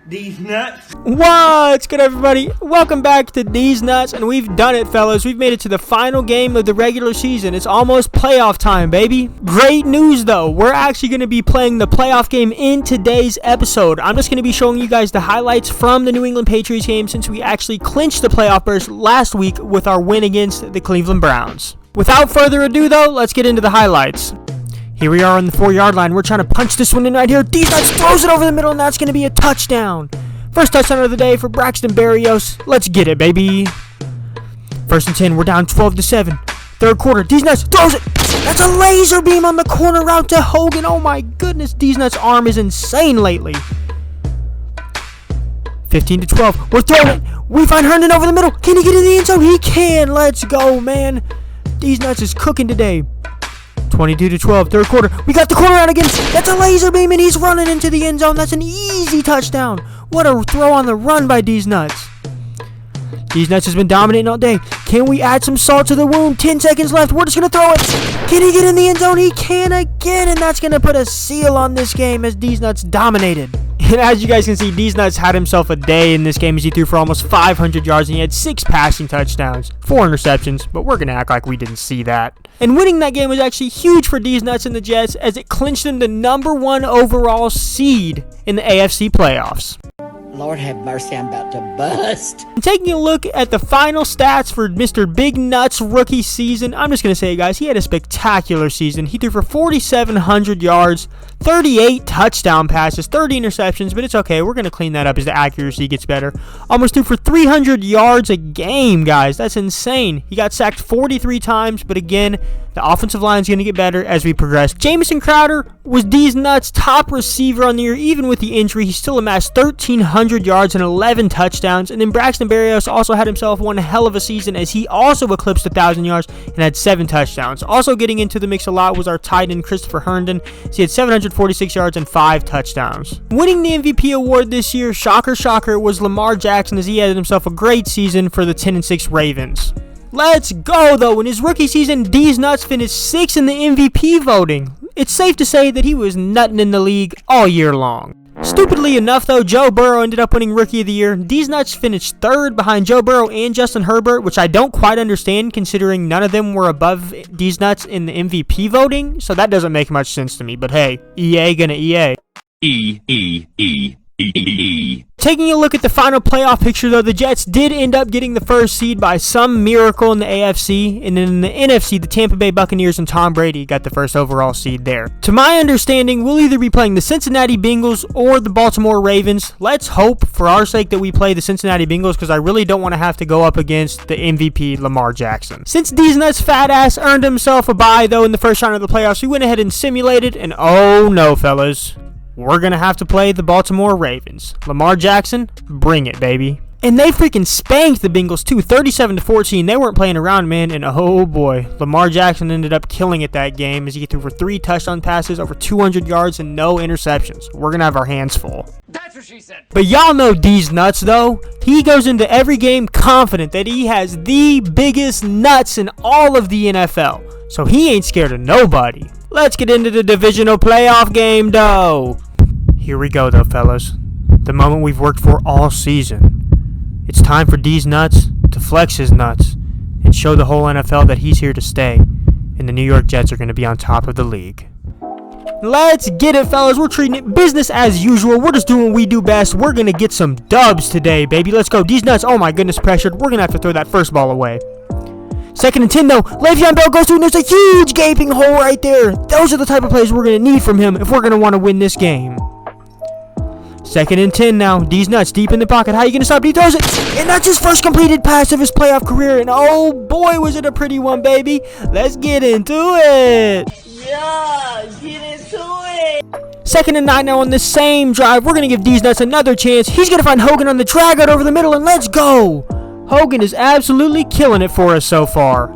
Deez Nutz. What's good, everybody? Welcome back to Deez Nutz, and we've done it, fellas. We've made it to the final game of the regular season. It's almost playoff time, baby. Great news, though. We're actually going to be playing the playoff game in today's episode. I'm just going to be showing you guys the highlights from the New England Patriots game since we actually clinched the playoff berth last week with our win against the Cleveland Browns. Without further ado, though, let's get into the highlights. Here we are on the 4-yard line. We're trying to punch this one in right here. Deez Nutz throws it over the middle, and that's going to be a touchdown. First touchdown of the day for Braxton Berrios. Let's get it, baby. 1st and 10. We're down 12-7. Third quarter. Deez Nutz throws it. That's a laser beam on the corner route to Hogan. Oh, my goodness. Deez Nutz' arm is insane lately. 15-12. We're throwing it. We find Herndon over the middle. Can he get in the end zone? He can. Let's go, man. Deez Nutz is cooking today. 22-12, third quarter. We got the corner out again. That's a laser beam, and he's running into the end zone. That's an easy touchdown. What a throw on the run by Deez Nutz. Deez Nutz has been dominating all day. Can we add some salt to the wound? 10 seconds left. We're just going to throw it. Can he get in the end zone? He can again, and that's going to put a seal on this game as Deez Nutz dominated. And as you guys can see, Deez Nutz had himself a day in this game as he threw for almost 500 yards and he had 6 passing touchdowns, 4 interceptions, but we're going to act like we didn't see that. And winning that game was actually huge for Deez Nutz and the Jets as it clinched him the #1 overall seed in the AFC playoffs. Lord have mercy, I'm about to bust. And taking a look at the final stats for Mr. Big Nuts' rookie season, I'm just going to say, guys, he had a spectacular season. He threw for 4,700 yards, 38 touchdown passes, 30 interceptions, but it's okay. We're going to clean that up as the accuracy gets better. Almost threw for 300 yards a game, guys. That's insane. He got sacked 43 times, but again, the offensive line is going to get better as we progress. Jamison Crowder was Deez Nutz' top receiver on the year. Even with the injury, he still amassed 1,300 yards and 11 touchdowns. And then Braxton Berrios also had himself one hell of a season as he also eclipsed 1,000 yards and had 7 touchdowns. Also getting into the mix a lot was our tight end Christopher Herndon. So he had 746 yards and 5 touchdowns. Winning the MVP award this year, shocker, shocker, was Lamar Jackson as he had himself a great season for the 10-6 Ravens. Let's go, though. In his rookie season, Deez Nutz finished 6th in the MVP voting. It's safe to say that he was nutting in the league all year long. Stupidly enough, though, Joe Burrow ended up winning Rookie of the Year. Deez Nutz finished 3rd behind Joe Burrow and Justin Herbert, which I don't quite understand considering none of them were above Deez Nutz in the MVP voting, so that doesn't make much sense to me. But hey, EA gonna EA. Taking a look at the final playoff picture, though, the Jets did end up getting the first seed by some miracle in the AFC, and then in the NFC, the Tampa Bay Buccaneers and Tom Brady got the first overall seed there. To my understanding, we'll either be playing the Cincinnati Bengals or the Baltimore Ravens. Let's hope, for our sake, that we play the Cincinnati Bengals because I really don't want to have to go up against the MVP Lamar Jackson. Since Deez Nutz' fat ass earned himself a bye, though, in the first round of the playoffs, we went ahead and simulated, and oh no, fellas. We're going to have to play the Baltimore Ravens. Lamar Jackson, bring it, baby. And they freaking spanked the Bengals, too, 37-14. They weren't playing around, man. And oh, boy, Lamar Jackson ended up killing it that game as he threw for 3 touchdown passes, over 200 yards, and no interceptions. We're going to have our hands full. That's what she said. But y'all know Deez Nutz, though. He goes into every game confident that he has the biggest nuts in all of the NFL. So he ain't scared of nobody. Let's get into the divisional playoff game, though. Here we go, though, fellas. The moment we've worked for all season. It's time for Deez Nutz to flex his nuts and show the whole NFL that he's here to stay, and the New York Jets are going to be on top of the league. Let's get it, fellas. We're treating it business as usual. We're just doing what we do best. We're going to get some dubs today, baby. Let's go. Deez Nutz, oh my goodness, pressured. We're going to have to throw that first ball away. 2nd and 10, though. Le'Veon Bell goes through, and there's a huge gaping hole right there. Those are the type of plays we're going to need from him if we're going to want to win this game. 2nd and 10 now. Deez Nutz deep in the pocket. How are you going to stop? He throws it. And that's his first completed pass of his playoff career. And oh boy, was it a pretty one, baby. Let's get into it. Yeah, get into it. 2nd and 9 now on the same drive. We're going to give Deez Nutz another chance. He's going to find Hogan on the drag out over the middle, and let's go. Hogan is absolutely killing it for us so far.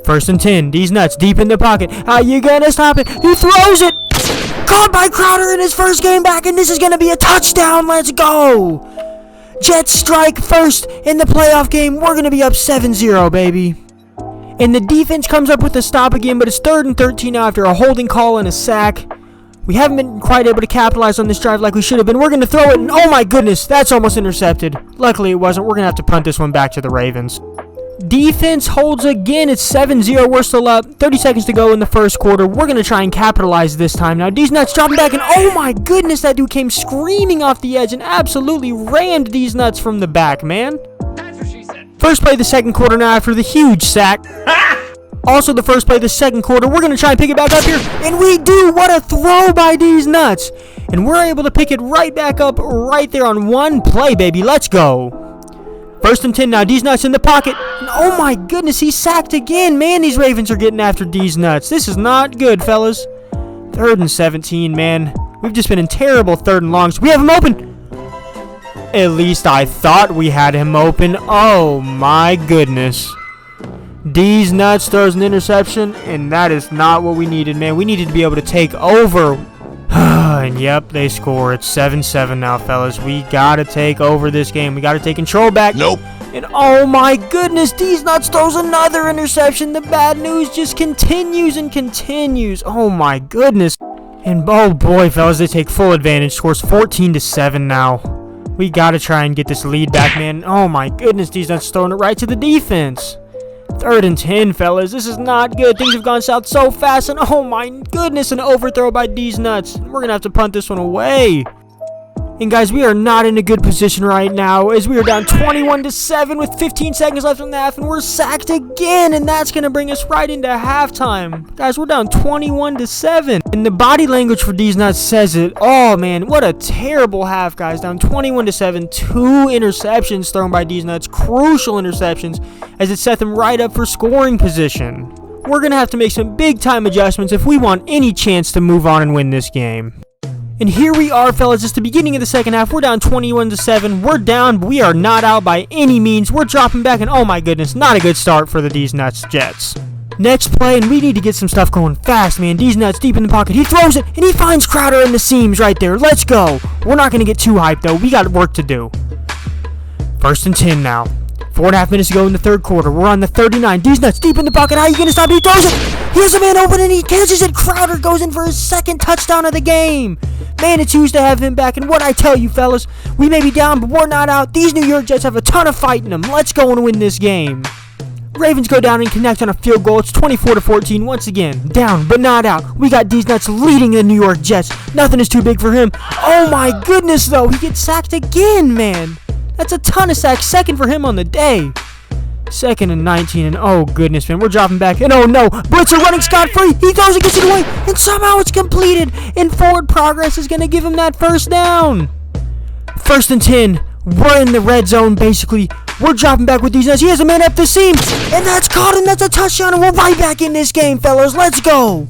1st and 10. Deez Nutz deep in the pocket. How you going to stop it? He throws it. Caught by Crowder in his first game back, and this is going to be a touchdown. Let's go. Jets strike first in the playoff game. We're going to be up 7-0, baby. And the defense comes up with a stop again, but it's 3rd and 13 now after a holding call and a sack. We haven't been quite able to capitalize on this drive like we should have been. We're going to throw it, and oh my goodness, that's almost intercepted. Luckily, it wasn't. We're going to have to punt this one back to the Ravens. Defense holds again. It's 7-0. We're still up. 30 seconds to go in the first quarter. We're going to try and capitalize this time. Now, Deez Nutz dropping back, and oh my goodness, that dude came screaming off the edge and absolutely rammed Deez Nutz from the back, man. That's what she said. First play of the second quarter now after the huge sack. Also the first play of the second quarter. We're going to try and pick it back up here. And we do. What a throw by Deez Nutz. And we're able to pick it right back up right there on one play, baby. Let's go. First and 10 now. Deez Nutz in the pocket. And oh my goodness, he's sacked again. Man, these Ravens are getting after Deez Nutz. This is not good, fellas. 3rd and 17, man. We've just been in terrible 3rd and longs. We have him open. At least I thought we had him open. Oh my goodness. Deez Nutz throws an interception, and that is not what we needed, man. We needed to be able to take over. And yep, they score. It's 7-7 now, fellas. We got to take over this game. We got to take control back. Nope. And oh my goodness, Deez Nutz throws another interception. The bad news just continues and continues. Oh my goodness. And oh boy, fellas, they take full advantage. Scores 14-7 now. We got to try and get this lead back, man. Oh my goodness, Deez Nutz throwing it right to the defense. 3rd and 10, fellas. This is not good. Things have gone south so fast, and oh my goodness, an overthrow by Deez Nutz. We're going to have to punt this one away. And guys, we are not in a good position right now as we are down 21-7 with 15 seconds left in the half, and we're sacked again, and that's going to bring us right into halftime. Guys, we're down 21-7, and the body language for Deez Nutz says it. Oh man, what a terrible half, guys. Down 21-7, 2 interceptions thrown by Deez Nutz, crucial interceptions, as it set them right up for scoring position. We're going to have to make some big-time adjustments if we want any chance to move on and win this game. And here we are, fellas. It's the beginning of the second half. We're down 21-7. We're down, but we are not out by any means. We're dropping back, and oh my goodness, not a good start for the Deez Nutz Jets. Next play, and we need to get some stuff going fast, man. Deez Nutz deep in the pocket. He throws it, and he finds Crowder in the seams right there. Let's go. We're not going to get too hyped, though. We got work to do. 1st and 10 now. 4.5 minutes to go in the third quarter. We're on the 39. Deez Nutz deep in the pocket. How are you going to stop it? He throws it. He has a man open, and he catches it. Crowder goes in for his 2nd touchdown of the game. Man, it's huge to have him back, and what I tell you, fellas, we may be down, but we're not out. These New York Jets have a ton of fight in them. Let's go and win this game. Ravens go down and connect on a field goal. It's 24-14 once again. Down, but not out. We got Deez Nutz leading the New York Jets. Nothing is too big for him. Oh my goodness, though. He gets sacked again, man. That's a ton of sacks. 2nd for him on the day. 2nd and 19, and oh goodness, man, we're dropping back, and oh no, Blitzer running scot-free. He throws it, gets it away, and somehow it's completed, and forward progress is going to give him that 1st down. 1st and 10, we're in the red zone, basically. We're dropping back with Deez Nutz. He has a man up the seam, and that's caught, and that's a touchdown, and we're right back in this game, fellas. Let's go.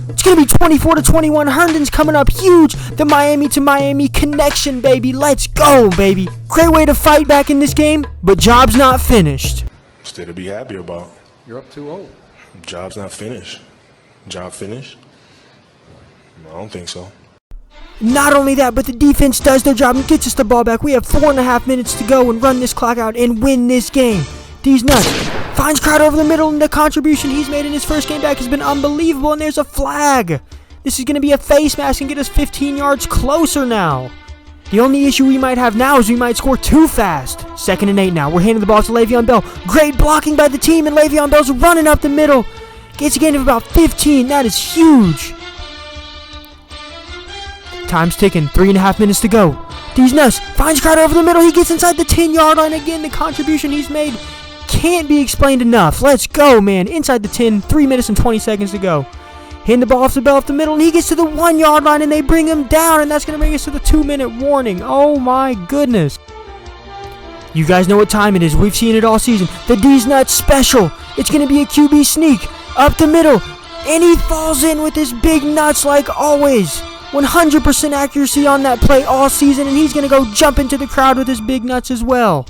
It's going to be 24-21. Herndon's coming up huge. The Miami to Miami connection, baby. Let's go, baby. Great way to fight back in this game, but job's not finished. Still to be happy about. You're up 2-0. Job's not finished. Job finished? I don't think so. Not only that, but the defense does their job and gets us the ball back. We have 4.5 minutes to go and run this clock out and win this game. Deez Nutz finds Crowder over the middle, and the contribution he's made in his first game back has been unbelievable, and there's a flag. This is going to be a face mask and get us 15 yards closer now. The only issue we might have now is we might score too fast. 2nd and 8 now. We're handing the ball to Le'Veon Bell. Great blocking by the team, and Le'Veon Bell's running up the middle. Gets a gain of about 15. That is huge. Time's ticking. 3.5 minutes to go. Deez Nutz finds Crowder over the middle. He gets inside the 10-yard line again. The contribution he's made can't be explained enough. Let's go, man. Inside the 10. 3 minutes and 20 seconds to go. Hand the ball off to Bell off the middle, and he gets to the 1-yard line, and they bring him down, and that's going to bring us to the 2-minute warning. Oh, my goodness. You guys know what time it is. We've seen it all season. The Deez Nutz special. It's going to be a QB sneak up the middle, and he falls in with his big nuts like always. 100% accuracy on that play all season, and he's going to go jump into the crowd with his big nuts as well.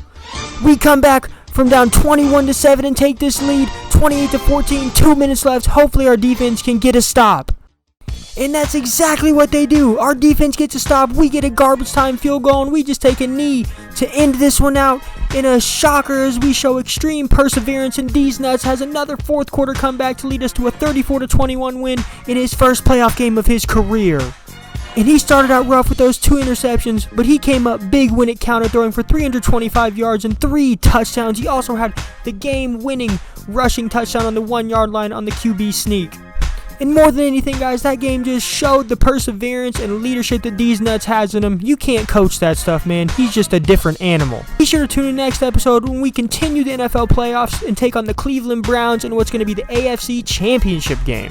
We come back from down 21-7 and take this lead 28-14. 2 minutes left. Hopefully our defense can get a stop. And that's exactly what they do. Our defense gets a stop. We get a garbage time field goal, and we just take a knee to end this one out. In a shocker as we show extreme perseverance, and Deez Nutz has another fourth quarter comeback to lead us to a 34-21 win in his first playoff game of his career. And he started out rough with those 2 interceptions, but he came up big when it counted, throwing for 325 yards and 3 touchdowns. He also had the game-winning rushing touchdown on the 1-yard line on the QB sneak. And more than anything, guys, that game just showed the perseverance and leadership that Deez Nutz has in him. You can't coach that stuff, man. He's just a different animal. Be sure to tune in next episode when we continue the NFL playoffs and take on the Cleveland Browns in what's going to be the AFC Championship game.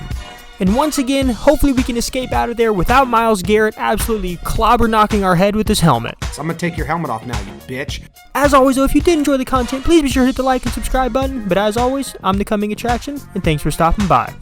And once again, hopefully we can escape out of there without Myles Garrett absolutely clobber-knocking our head with his helmet. So I'm gonna take your helmet off now, you bitch. As always, though, if you did enjoy the content, please be sure to hit the like and subscribe button. But as always, I'm the coming attraction, and thanks for stopping by.